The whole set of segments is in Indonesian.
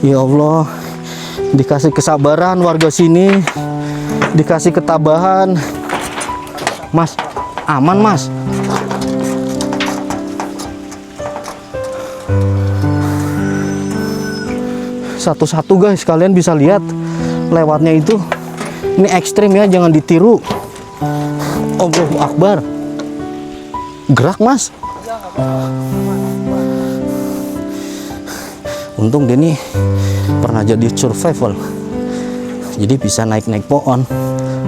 Ya Allah, dikasih kesabaran warga sini, dikasih ketabahan. Mas, aman Mas. Satu-satu guys, kalian bisa lihat lewatnya itu. Ini ekstrim ya, jangan ditiru. Allahu Akbar. Gerak Mas. Untung Denny pernah jadi survival, jadi bisa naik-naik pohon.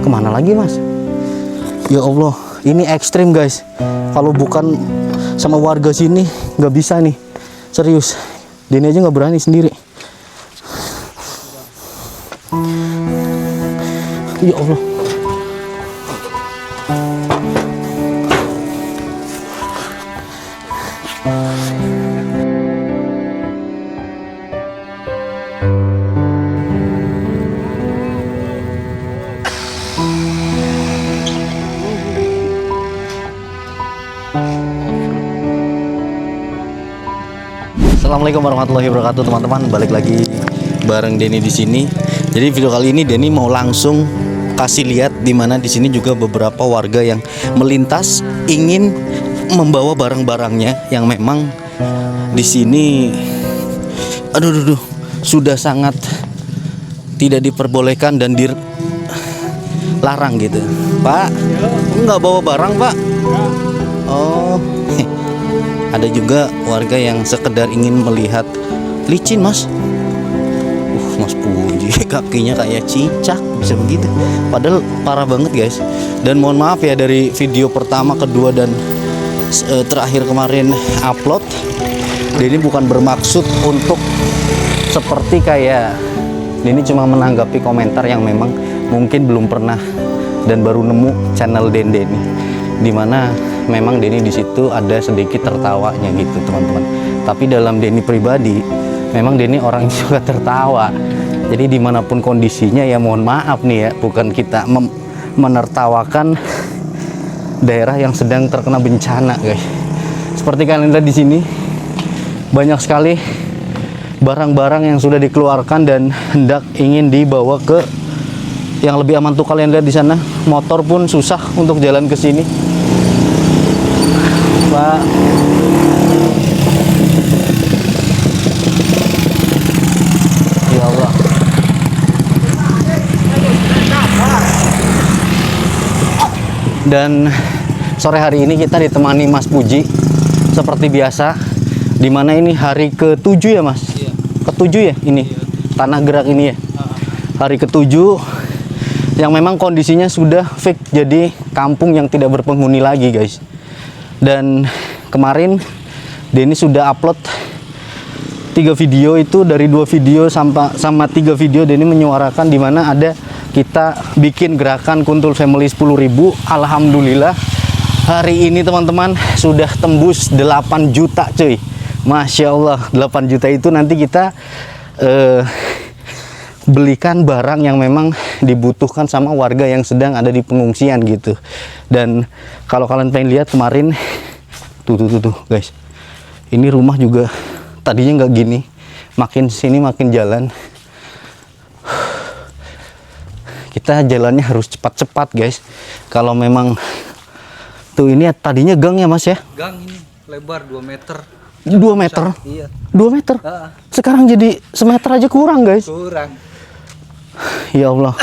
Kemana lagi Mas? Ya Allah, ini ekstrim guys. Kalau bukan sama warga sini nggak bisa nih, serius. Denny aja nggak berani sendiri. Ya Allah. Assalamualaikum warahmatullahi wabarakatuh teman-teman, balik lagi bareng Denny di sini. Jadi video kali ini Denny mau langsung kasih lihat di mana di sini juga beberapa warga yang melintas ingin membawa barang-barangnya yang memang di sini sudah sangat tidak diperbolehkan dan dilarang gitu. Pak, nggak bawa barang Pak? Oh. Ada juga warga yang sekedar ingin melihat licin Mas. Mas Puji kakinya kayak cicak, bisa begitu. Padahal parah banget guys. Dan mohon maaf ya, dari video pertama, kedua, dan terakhir kemarin upload, Denny bukan bermaksud untuk seperti kayak Denny cuma menanggapi komentar yang memang mungkin belum pernah dan baru nemu channel Denny, dimana memang Denny di situ ada sedikit tertawanya gitu teman-teman. Tapi dalam Denny pribadi, memang Denny orang yang suka tertawa. Jadi dimanapun kondisinya ya mohon maaf nih ya, bukan kita menertawakan daerah yang sedang terkena bencana guys. Seperti kalian lihat di sini, banyak sekali barang-barang yang sudah dikeluarkan dan hendak ingin dibawa ke yang lebih aman. Tuh kalian lihat di sana, motor pun susah untuk jalan ke sini. Pak, ya Allah. Dan sore hari ini kita ditemani Mas Puji seperti biasa, dimana ini hari ke-7 ya Mas? Iya. Ke-7 ya ini? Iya. Tanah Gerak ini ya? Hari ke-7 yang memang kondisinya sudah fix jadi kampung yang tidak berpenghuni lagi guys. Dan kemarin Denny sudah upload 3 video, itu dari 2 video sama 3 video Denny menyuarakan di mana ada kita bikin gerakan Kuntul Family 10.000. Alhamdulillah hari ini teman-teman sudah tembus 8 juta cuy. Masya Allah, 8 juta itu nanti kita belikan barang yang memang dibutuhkan sama warga yang sedang ada di pengungsian gitu. Dan kalau kalian pengen lihat kemarin tuh guys, ini rumah juga tadinya nggak gini, makin sini makin jalan. Kita jalannya harus cepat-cepat guys. Kalau memang tuh ini tadinya gang ya Mas ya? Gang ini lebar 2 meter. 2 meter? Iya. 2 meter? Sekarang jadi semeter aja kurang guys. Kurang. Ya Allah.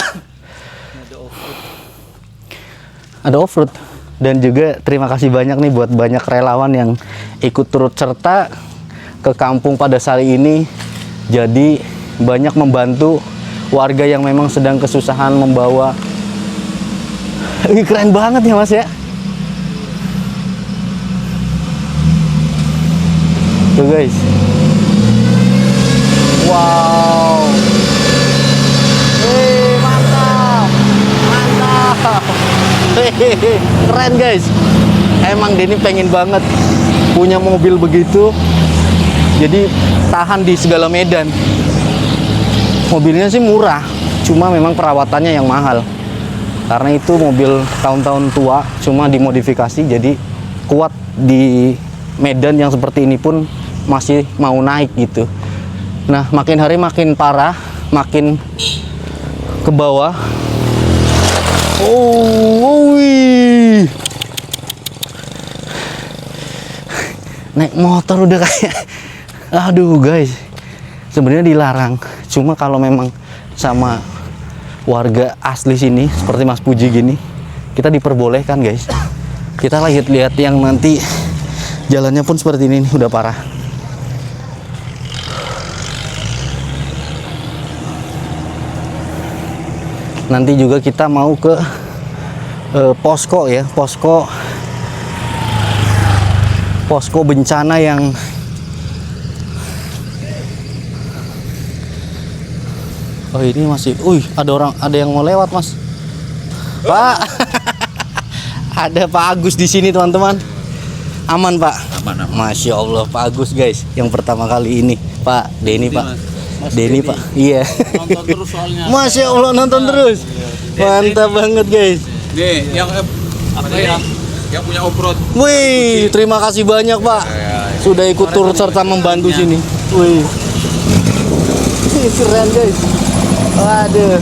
Ada off-road. Dan juga terima kasih banyak nih buat banyak relawan yang ikut turut serta ke kampung pada saat ini. Jadi banyak membantu warga yang memang sedang kesusahan membawa. Ini keren banget ya Mas ya. Tuh guys. Wow. Mantap. Keren guys. Emang Denny pengen banget punya mobil begitu, jadi tahan di segala medan. Mobilnya sih murah, cuma memang perawatannya yang mahal. Karena itu mobil tahun-tahun tua, cuma dimodifikasi jadi kuat di medan yang seperti ini pun masih mau naik gitu. Nah, makin hari makin parah, makin ke bawah. Oh, wih. Naik motor udah kayak, aduh guys. Sebenarnya dilarang. Cuma kalau memang sama warga asli sini, seperti Mas Puji gini, kita diperbolehkan guys. Kita lihat-lihat yang nanti jalannya pun seperti ini, udah parah. Nanti juga kita mau ke posko ya, posko bencana yang ini masih, ada yang mau lewat Mas. Pak, ada Pak Agus di sini teman-teman. Aman Pak? Aman. Masya Allah Pak Agus guys, yang pertama kali ini. Pak Denny Pak. Denny Pak, iya. Nonton terus soalnya. Masya Allah nonton terus. Mantap banget guys. Nih, yang punya off-road. Wih, terima kasih banyak Pak. Sudah ikut turut serta membantu sini. Wih, keren guys. Waduh.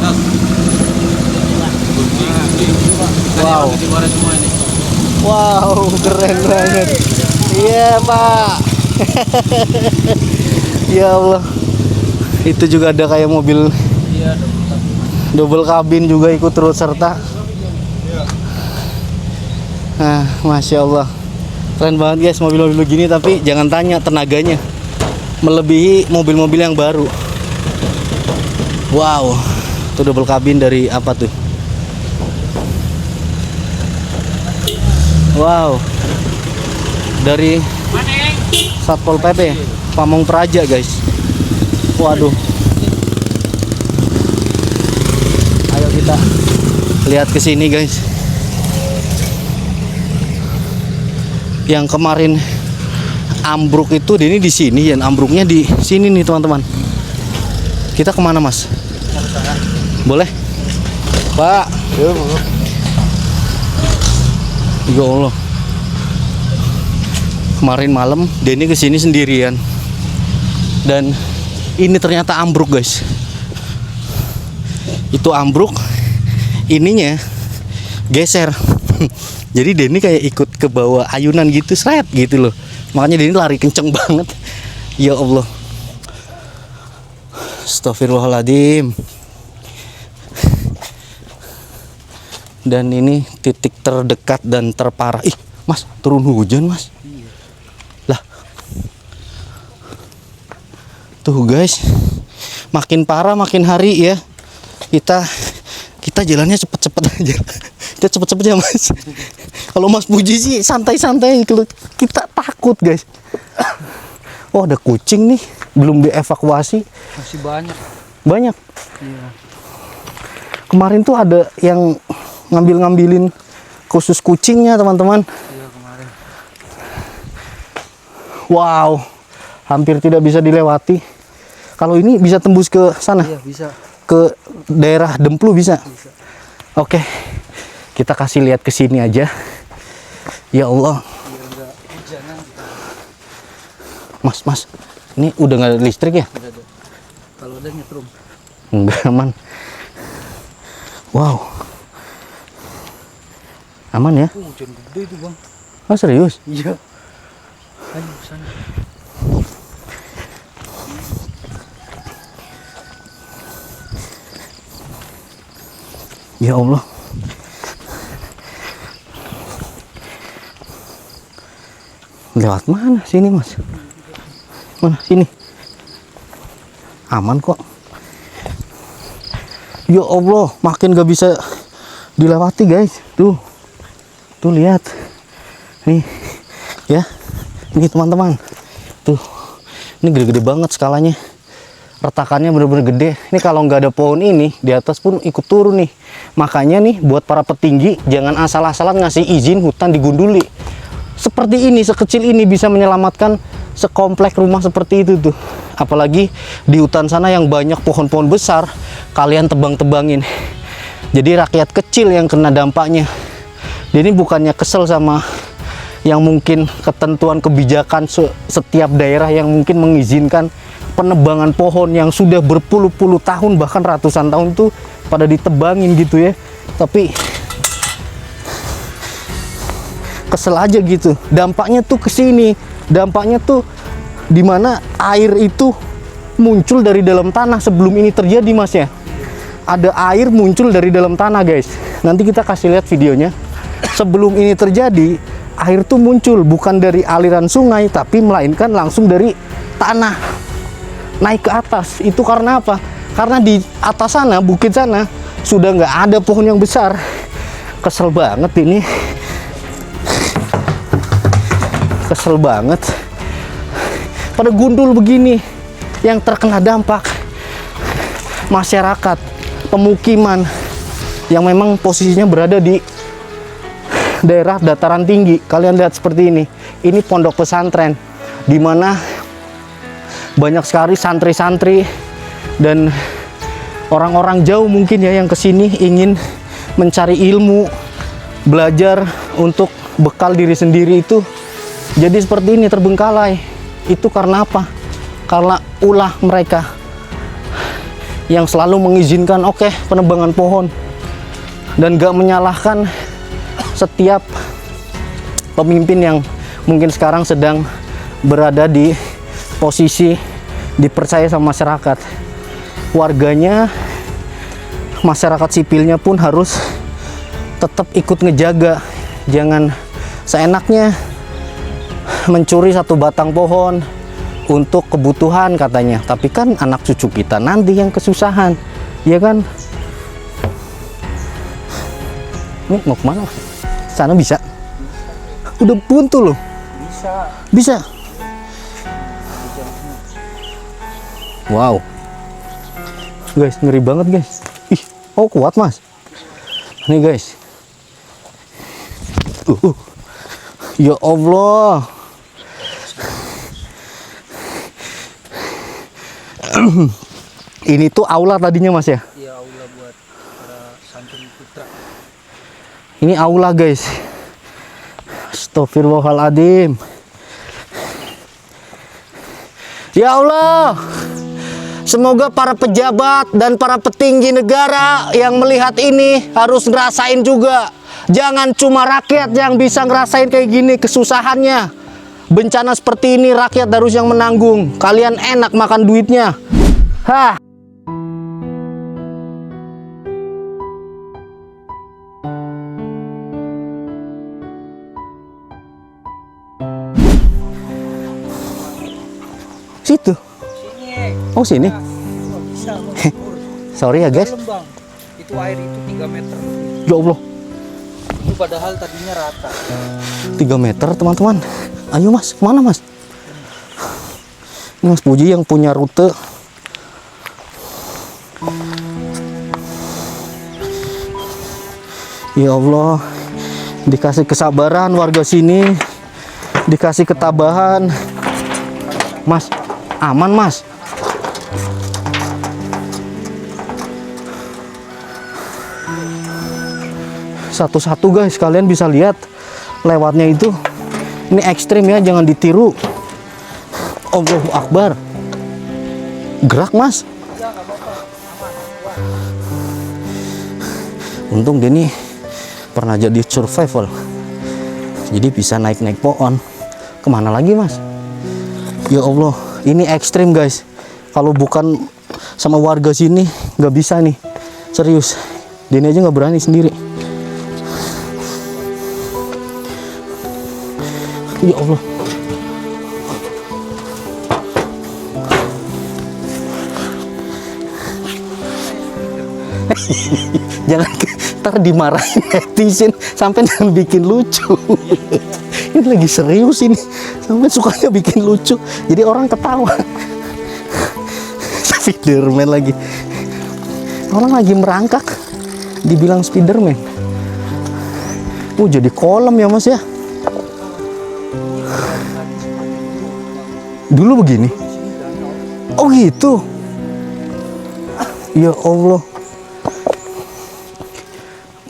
Wow. Wow, keren banget. Iya Pak. Ya Allah. Itu juga ada kayak mobil double kabin juga ikut turut serta. Nah, Masya Allah, keren banget guys mobil-mobil begini. Tapi jangan tanya, tenaganya melebihi mobil-mobil yang baru. Wow, itu double kabin dari apa tuh? Wow, dari Satpol PP Pamong Praja guys. Waduh. Ayo kita lihat ke sini guys. Yang kemarin ambruk itu ini di sini, dan ambruknya di sini nih teman-teman. Kita kemana Mas? Boleh? Pak. Ya Allah. Kemarin malam Denny kesini sendirian, dan ini ternyata ambruk guys. Itu ambruk, ininya geser. Jadi Denny kayak ikut ke bawah ayunan gitu, seret gitu loh. Makanya Denny lari kenceng banget. Ya Allah. Astagfirullahaladzim. Dan ini titik terdekat dan terparah. Ih, Mas, turun hujan Mas. Lah. Tuh guys, makin parah makin hari ya. Kita jalannya cepet-cepet aja. Kita cepet-cepet ya Mas. Kalau Mas Puji sih santai-santai, kita takut guys. Oh, ada kucing nih, belum dievakuasi. Masih banyak. Banyak. Iya. Kemarin tuh ada yang ngambilin khusus kucingnya teman-teman. Iya kemarin. Wow, hampir tidak bisa dilewati. Kalau ini bisa tembus ke sana? Iya bisa. Ke daerah Demplu bisa? Bisa. Oke, kita kasih lihat ke sini aja. Ya Allah. Biar enggak hujanan gitu. Mas, ini udah nggak ada listrik ya? Enggak ada. Kalau ada nyetrum. Enggak aman. Wow. Aman ya? Hujan gede itu Bang. Oh serius? Iya. Ayo sana. Ya Allah. Lewat mana sini Mas? Mana sini? Aman kok. Ya Allah, makin gak bisa dilewati guys. Tuh lihat. Nih, ya. Ini teman-teman. Tuh, ini gede-gede banget skalanya. Retakannya bener-bener gede. Ini kalau nggak ada pohon ini, di atas pun ikut turun nih. Makanya nih, buat para petinggi, jangan asal-asalan ngasih izin hutan digunduli. Seperti ini, sekecil ini bisa menyelamatkan sekomplek rumah seperti itu tuh. Apalagi di hutan sana yang banyak pohon-pohon besar, kalian tebang-tebangin. Jadi rakyat kecil yang kena dampaknya. Jadi bukannya kesel sama yang mungkin ketentuan kebijakan setiap daerah yang mungkin mengizinkan penebangan pohon yang sudah berpuluh-puluh tahun bahkan ratusan tahun tuh pada ditebangin gitu ya. Tapi kesel aja gitu. Dampaknya tuh ke sini. Dampaknya tuh dimana air itu muncul dari dalam tanah sebelum ini terjadi, Mas ya. Ada air muncul dari dalam tanah, guys. Nanti kita kasih lihat videonya. Sebelum ini terjadi, air tuh muncul bukan dari aliran sungai, tapi melainkan langsung dari tanah naik ke atas. Itu karena apa? Karena di atas sana, bukit sana, sudah nggak ada pohon yang besar. Kesel banget ini. Kesel banget. Pada gundul begini, yang terkena dampak masyarakat, pemukiman yang memang posisinya berada di daerah dataran tinggi. Kalian lihat seperti ini. Ini pondok pesantren di mana banyak sekali santri-santri dan orang-orang jauh mungkin ya yang kesini ingin mencari ilmu, belajar untuk bekal diri sendiri itu. Jadi seperti ini terbengkalai. Itu karena apa? Karena ulah mereka yang selalu mengizinkan penebangan pohon dan gak menyalahkan setiap pemimpin yang mungkin sekarang sedang berada di posisi dipercaya sama masyarakat. Warganya, masyarakat sipilnya pun harus tetap ikut ngejaga. Jangan seenaknya mencuri satu batang pohon untuk kebutuhan katanya, tapi kan anak cucu kita nanti yang kesusahan, ya kan? Ini mau kemana? Sana bisa? Udah buntu loh. Bisa. Wow, guys, ngeri banget guys. Ih, oh kuat Mas. Nih guys. Ya Allah. Ini tuh aula tadinya Mas ya? Iya, aula buat para santri putra. Ini aula guys. Astagfirullahaladzim. Ya Allah, semoga para pejabat dan para petinggi negara yang melihat ini harus ngerasain juga. Jangan cuma rakyat yang bisa ngerasain kayak gini kesusahannya. Bencana seperti ini rakyat harus yang menanggung. Kalian enak makan duitnya. Hah. Situ. Oh sini. Bisa, Sorry ya guys. Lembang. Itu air itu 3 meter. Ya Allah. Itu padahal tadinya rata. 3 meter teman-teman. Ayo Mas, kemana Mas? Ini Mas Puji yang punya rute. Ya Allah, dikasih kesabaran warga sini, dikasih ketabahan. Mas, aman Mas. Satu-satu guys, kalian bisa lihat lewatnya itu. Ini ekstrim ya, jangan ditiru. Allahu Akbar. Gerak Mas. Untung dia nih pernah jadi survival, jadi bisa naik-naik pohon. Kemana lagi Mas? Ya Allah, ini ekstrim guys. Kalau bukan sama warga sini nggak bisa nih, serius. Dia aja nggak berani sendiri. Ya Allah. Jangan ntar dimarahin netizen sampai jangan bikin lucu. Ini lagi serius ini, sampai sukanya bikin lucu jadi orang ketawa. Spiderman lagi, orang lagi merangkak dibilang Spiderman. Jadi kolam ya Mas ya. Dulu begini. Oh gitu. Ya Allah.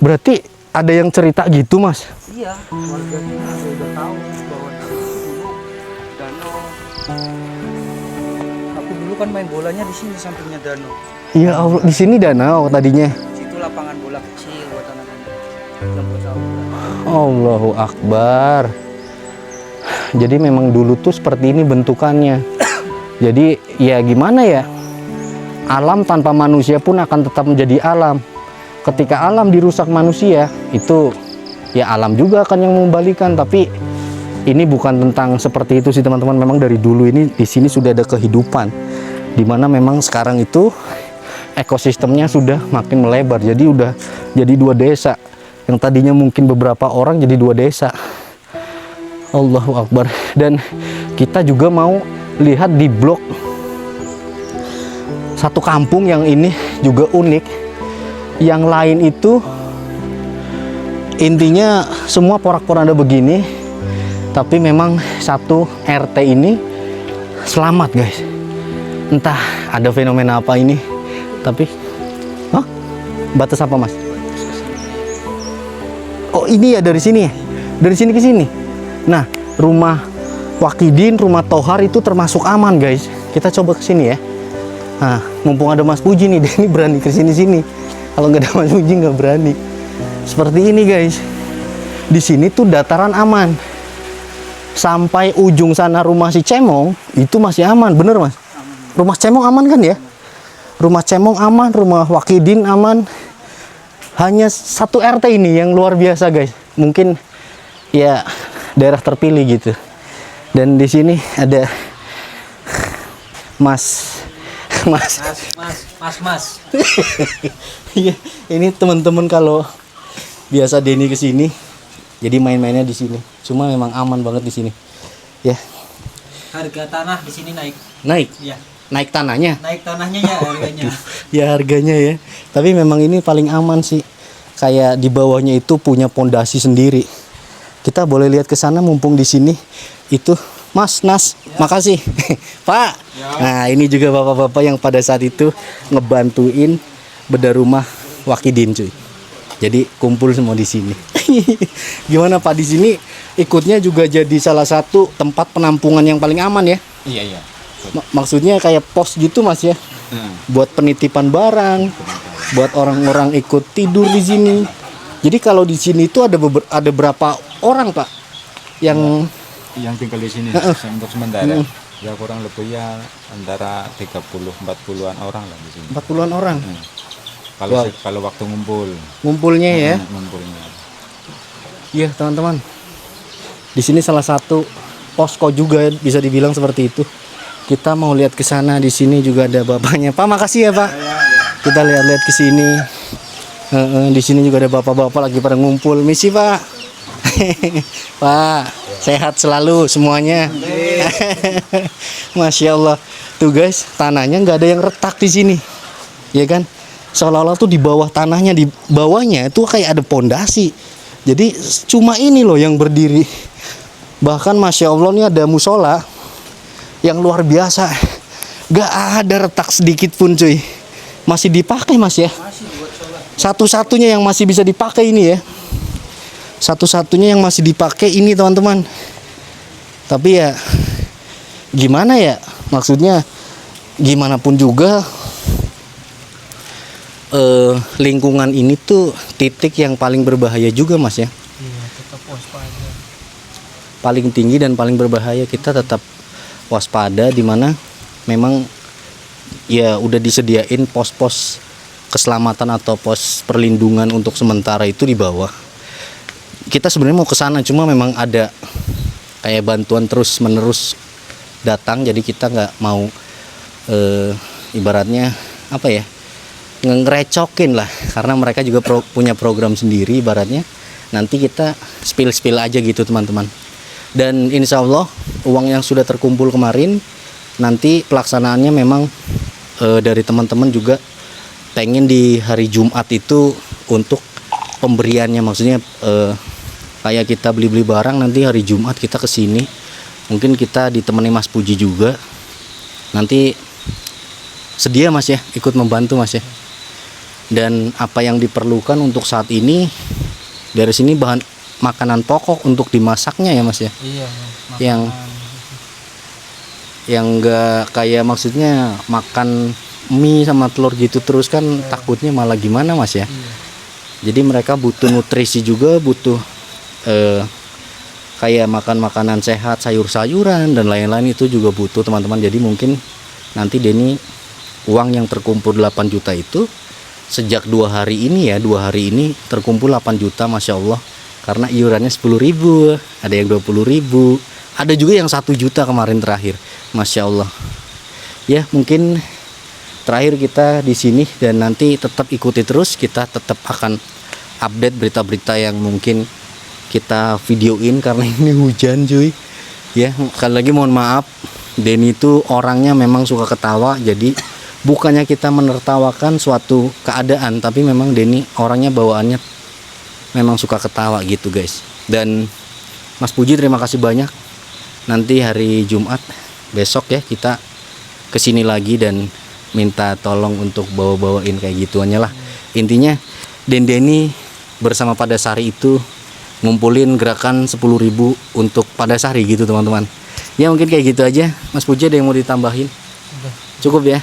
Berarti ada yang cerita gitu Mas? Iya, warga sini udah tahu bahwa dulu danau. Aku dulu kan main bolanya di sini sampingnya danau. Ya Allah, di sini danau tadinya. Situ lapangan bola kecil buat anak-anak. Yang buat aula. Allahu Akbar. Jadi memang dulu tuh seperti ini bentukannya. Jadi ya gimana ya? Alam tanpa manusia pun akan tetap menjadi alam. Ketika alam dirusak manusia, itu ya alam juga akan yang membalikan. Tapi ini bukan tentang seperti itu sih teman-teman. Memang dari dulu ini di sini sudah ada kehidupan. Dimana memang sekarang itu ekosistemnya sudah makin melebar. Jadi udah jadi 2 desa. Yang tadinya mungkin beberapa orang jadi 2 desa. Allahu Akbar. Dan kita juga mau lihat di blok satu kampung yang ini juga unik. Yang lain itu intinya semua porak-poranda begini, tapi memang satu RT ini selamat guys. Entah ada fenomena apa ini, tapi batas apa mas? Oh ini ya dari sini ya, dari sini ke sini. Nah, rumah Wakidin, rumah Tohar itu termasuk aman guys. Kita coba ke sini ya. Nah, mumpung ada Mas Puji nih, dia ini berani ke sini-sini. Kalau nggak ada Mas Puji nggak berani. Seperti ini guys. Di sini tuh dataran aman. Sampai ujung sana rumah si Cemong itu masih aman, bener Mas? Rumah Cemong aman kan ya? Rumah Cemong aman, rumah Wakidin aman. Hanya satu RT ini yang luar biasa guys. Mungkin ya daerah terpilih gitu. Dan di sini ada Mas. Iya, ini teman-teman kalau biasa Denny ke sini, jadi main-mainnya di sini. Cuma memang aman banget di sini. Ya. Harga tanah di sini naik. Naik. Iya. Naik tanahnya. Naik tanahnya ya harganya. Ya harganya ya. Tapi memang ini paling aman sih. Kayak di bawahnya itu punya pondasi sendiri. Kita boleh lihat ke sana mumpung di sini itu Mas Nas, ya. Makasih Pak. Ya. Nah ini juga bapak-bapak yang pada saat itu ngebantuin bedah rumah Wakidin cuy. Jadi kumpul semua di sini. Gimana Pak di sini ikutnya juga jadi salah satu tempat penampungan yang paling aman ya? Iya. Maksudnya kayak pos gitu Mas ya? Buat penitipan barang, buat orang-orang ikut tidur di sini. Jadi kalau di sini itu ada berapa orang Pak yang tinggal di sini untuk sementara ya kurang lebih ya antara 30-40-an orang lah di sini. 40-an orang. Kalau waktu ngumpulnya ya. Ngumpulnya. Iya teman-teman. Di sini salah satu posko juga bisa dibilang seperti itu. Kita mau lihat ke sana, di sini juga ada bapaknya. Pak makasih ya Pak. Kita lihat-lihat ke sini. Di sini juga ada bapak-bapak lagi pada ngumpul. Misi Pak. Pak, sehat selalu semuanya. Masya Allah. Tuh guys, tanahnya nggak ada yang retak di sini, ya kan? Seolah-olah tuh di bawah tanahnya, di bawahnya itu kayak ada pondasi. Jadi cuma ini loh yang berdiri. Bahkan Masya Allah nih ada musola yang luar biasa. Gak ada retak sedikit pun cuy. Masih dipakai Mas ya. Satu-satunya yang masih bisa dipakai ini ya. Satu-satunya yang masih dipakai ini teman-teman. Tapi ya gimana ya, maksudnya gimana pun juga lingkungan ini tuh titik yang paling berbahaya juga Mas ya. Iya, tetap waspada. Paling tinggi dan paling berbahaya, kita tetap waspada, dimana memang ya udah disediain pos-pos keselamatan atau pos perlindungan untuk sementara itu di bawah. Kita sebenarnya mau ke sana, cuma memang ada kayak bantuan terus menerus datang, jadi kita nggak mau ibaratnya apa ya, ngerecokin lah, karena mereka juga punya program sendiri ibaratnya. Nanti kita spill aja gitu teman-teman. Dan insya Allah uang yang sudah terkumpul kemarin, nanti pelaksanaannya memang dari teman-teman juga pengen di hari Jumat itu untuk pemberiannya, maksudnya kayak kita beli-beli barang, nanti hari Jumat kita kesini, mungkin kita ditemani Mas Puji juga, nanti sedia Mas ya ikut membantu Mas ya. Dan apa yang diperlukan untuk saat ini dari sini bahan makanan pokok untuk dimasaknya ya Mas ya. Iya. Yang yang enggak kayak maksudnya makan mie sama telur gitu terus kan takutnya malah gimana Mas ya. Jadi mereka butuh nutrisi juga, butuh kayak makan makanan sehat, sayur-sayuran dan lain-lain itu juga butuh teman-teman. Jadi mungkin nanti Denny uang yang terkumpul 8 juta itu sejak 2 hari ini terkumpul 8 juta Masya Allah, karena iurannya 10.000, ada yang 20.000, ada juga yang 1 juta kemarin terakhir. Masya Allah ya. Mungkin terakhir kita di sini dan nanti tetap ikuti terus, kita tetap akan update berita-berita yang mungkin kita videoin karena ini hujan cuy ya. Sekali lagi mohon maaf, Denny itu orangnya memang suka ketawa, jadi bukannya kita menertawakan suatu keadaan, tapi memang Denny orangnya bawaannya memang suka ketawa gitu guys. Dan Mas Puji terima kasih banyak, nanti hari Jumat besok ya kita kesini lagi dan minta tolong untuk bawa-bawain kayak gituannya lah. Intinya Denny bersama Padasari itu ngumpulin gerakan 10.000 untuk Padasari gitu teman-teman ya. Mungkin kayak gitu aja. Mas Puji ada yang mau ditambahin? Cukup ya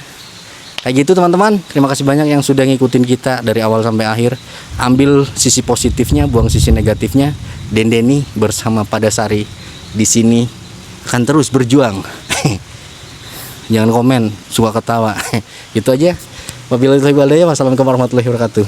kayak gitu teman-teman. Terima kasih banyak yang sudah ngikutin kita dari awal sampai akhir. Ambil sisi positifnya, buang sisi negatifnya. Denny bersama Padasari di sini akan terus berjuang. Jangan komen, suka ketawa. Gitu aja. Wabillahi taufiq wal hidayah. Wassalamualaikum warahmatullahi wabarakatuh.